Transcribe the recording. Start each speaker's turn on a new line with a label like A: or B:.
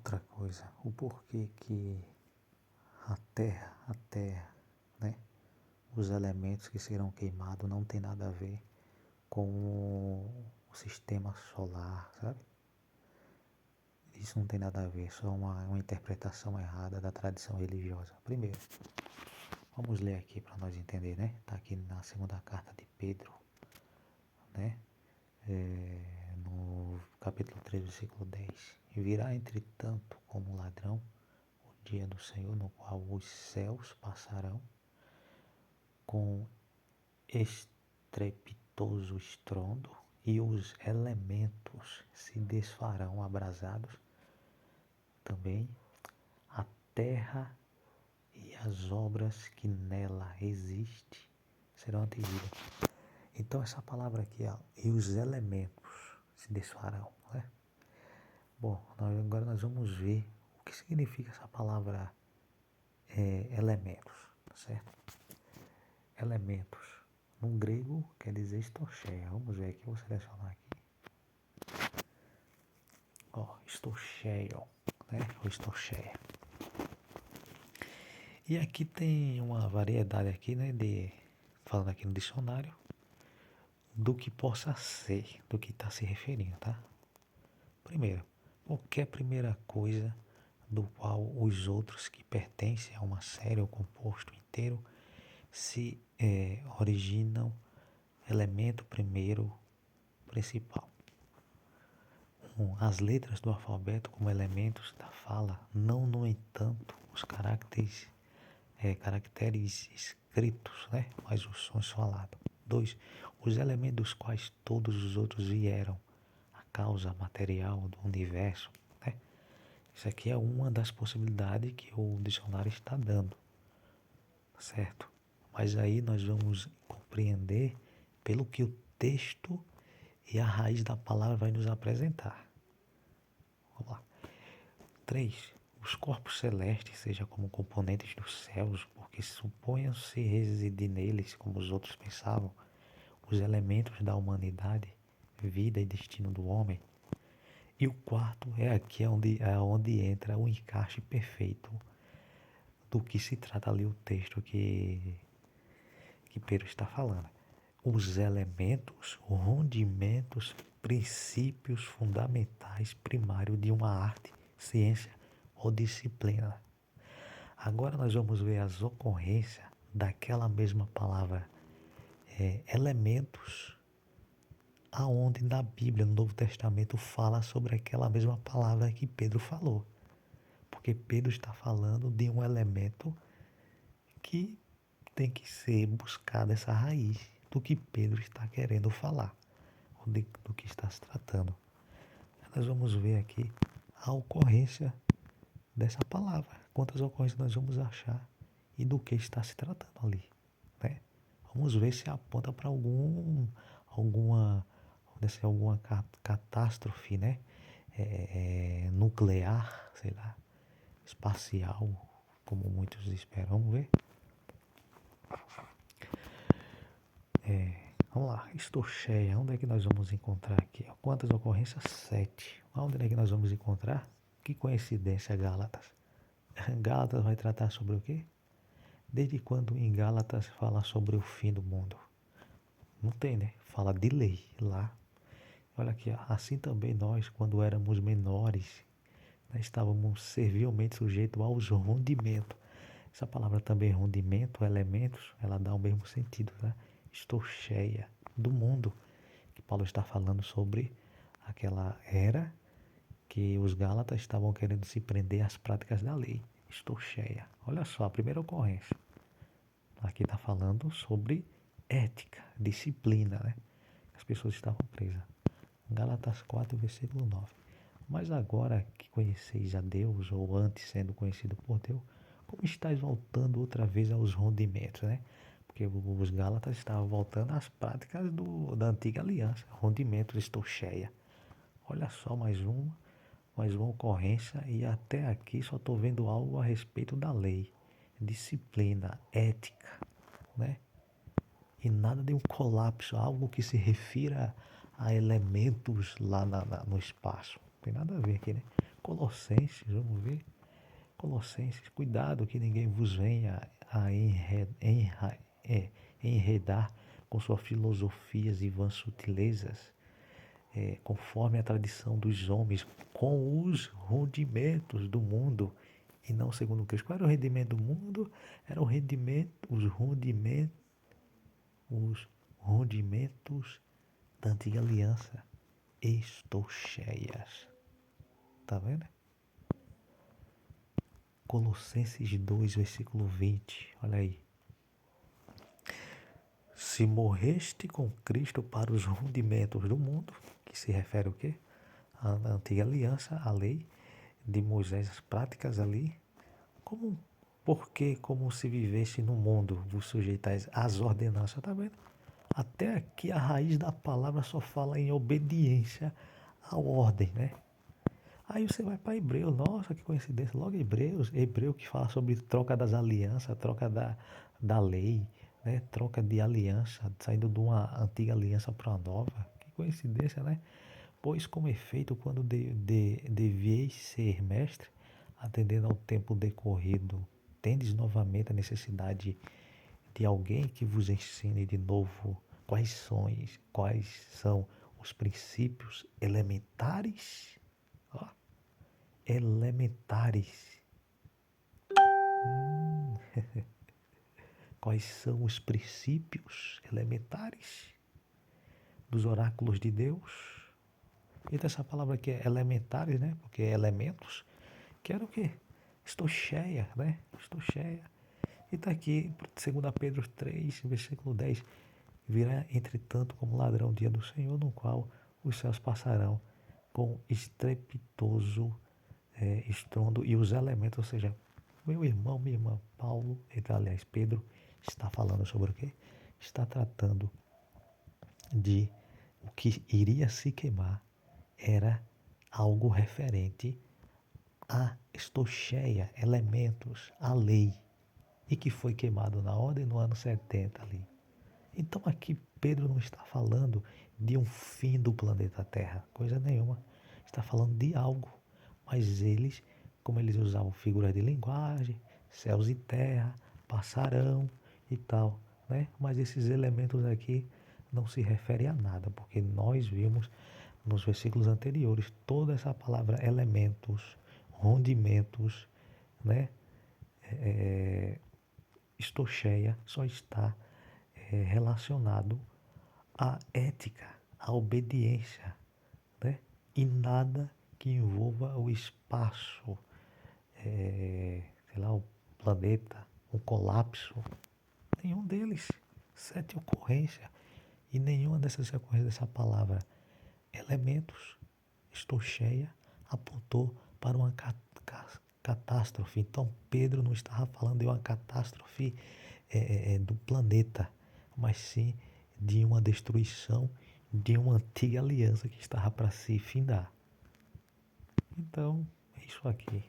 A: outra coisa, o porquê que a terra, né? Os elementos que serão queimados não tem nada a ver com o sistema solar, sabe? Isso não tem nada a ver, só uma interpretação errada da tradição religiosa. Primeiro, vamos ler aqui para nós entender, né? Está aqui na segunda carta de Pedro, né? No capítulo 3, versículo 10. E virá, entretanto, como ladrão, o dia do Senhor, no qual os céus passarão com estrepitoso estrondo e os elementos se desfarão abrasados. Também a terra e as obras que nela existem serão atingidas. Então essa palavra aqui, ó, e os elementos se desfarão, né? Bom, agora nós vamos ver o que significa essa palavra elementos, certo? Elementos, no grego quer dizer estocheia. Vamos ver aqui, vou selecionar aqui. Ó, estocheia, né? Ou estocheia. E aqui tem uma variedade aqui, né, falando aqui no dicionário, do que possa ser, do que está se referindo, tá? Primeiro, qualquer primeira coisa do qual os outros que pertencem a uma série ou composto inteiro se originam elemento primeiro principal. As letras do alfabeto como elementos da fala, não, no entanto, os caracteres escritos, né? Mas os sons falados. 2. Os elementos dos quais todos os outros vieram, a causa material do universo, né? Isso aqui é uma das possibilidades que o dicionário está dando, certo? Mas aí nós vamos compreender pelo que o texto e a raiz da palavra vai nos apresentar. Vamos lá. 3. Os corpos celestes, seja como componentes dos céus, porque suponham-se residir neles, como os outros pensavam, os elementos da humanidade, vida e destino do homem. E o quarto é aqui onde entra o encaixe perfeito do que se trata ali o texto que Pedro está falando. Os elementos, rudimentos, princípios fundamentais primários de uma arte, ciência ou disciplina. Agora nós vamos ver as ocorrências daquela mesma palavra, elementos, aonde na Bíblia, no Novo Testamento, fala sobre aquela mesma palavra que Pedro falou. Porque Pedro está falando de um elemento que tem que ser buscado essa raiz do que Pedro está querendo falar, do que está se tratando. Nós vamos ver aqui a ocorrência dessa palavra, quantas ocorrências nós vamos achar e do que está se tratando ali, né? Vamos ver se aponta para alguma catástrofe, né? Nuclear, sei lá, espacial, como muitos esperam. Vamos ver. Vamos lá, estocheia, onde é que nós vamos encontrar aqui? Quantas ocorrências? 7. Onde é que nós vamos encontrar? Que coincidência, Gálatas. Gálatas vai tratar sobre o quê? Desde quando em Gálatas fala sobre o fim do mundo? Não tem, né? Fala de lei lá. Olha aqui, assim também nós, quando éramos menores, né, estávamos servilmente sujeitos aos rudimentos. Essa palavra também, rudimento, elementos, ela dá o mesmo sentido, tá? Estou cheia do mundo, que Paulo está falando sobre aquela era que os Gálatas estavam querendo se prender às práticas da lei. Estou cheia. Olha só, a primeira ocorrência. Aqui está falando sobre ética, disciplina, né? As pessoas estavam presas. Gálatas 4, versículo 9. Mas agora que conheceis a Deus, ou antes sendo conhecido por Deus, como estáis voltando outra vez aos rudimentos, né? Porque os Gálatas estavam voltando às práticas da antiga aliança. Rudimentos, estou cheia. Olha só, mais uma ocorrência, e até aqui só estou vendo algo a respeito da lei, disciplina, ética, né? E nada de um colapso, algo que se refira a elementos lá no espaço. Não tem nada a ver aqui, né? Colossenses, vamos ver. Colossenses, cuidado que ninguém vos venha a enredar com suas filosofias e vãs sutilezas, conforme a tradição dos homens, com os rudimentos do mundo, e não segundo Cristo. Qual era o rendimento do mundo? Era o rendimento, os rudimentos da antiga aliança. Estou cheias. Tá vendo? Colossenses 2, versículo 20. Olha aí. Se morreste com Cristo para os rudimentos do mundo, que se refere ao quê? A antiga aliança, a lei de Moisés, as práticas ali, como, porque como se vivesse no mundo, vos sujeitais às ordenanças, tá vendo? Até aqui a raiz da palavra só fala em obediência à ordem, né? Aí você vai para Hebreus, nossa, que coincidência, logo Hebreus, Hebreu que fala sobre troca das alianças, troca da lei, né? Troca de aliança, saindo de uma antiga aliança para uma nova. Que coincidência, né? Pois como efeito, quando devieis ser mestre, atendendo ao tempo decorrido, tendes novamente a necessidade de alguém que vos ensine de novo quais são os princípios elementares, ó, elementares, quais são os princípios elementares dos oráculos de Deus. Então essa palavra aqui é elementares, né? Porque é elementos. Que era o quê? Estou cheia, né? Estou cheia. E está aqui, 2 Pedro 3, versículo 10. Virá, entretanto, como ladrão o dia do Senhor, no qual os céus passarão com estrepitoso estrondo e os elementos, ou seja, meu irmão, minha irmã, Paulo, aliás, Pedro, está falando sobre o quê? Está tratando de o que iria se queimar era algo referente a estou cheia, elementos, a lei, e que foi queimado na ordem no ano 70 ali. Então aqui Pedro não está falando de um fim do planeta Terra, coisa nenhuma. Está falando de algo, mas eles, como eles usavam figuras de linguagem, céus e terra, passarão e tal, né? Mas esses elementos aqui não se referem a nada, porque nós vimos nos versículos anteriores toda essa palavra elementos, rendimentos, né? Estou cheia só está relacionado à ética, à obediência, né? E nada que envolva o espaço, sei lá, o planeta, o colapso, nenhum deles. 7 ocorrências e nenhuma dessas ocorrências dessa palavra elementos, estou cheia, apontou para uma catástrofe. Então Pedro não estava falando de uma catástrofe do planeta, mas sim de uma destruição de uma antiga aliança que estava para se findar. Então, é isso aqui.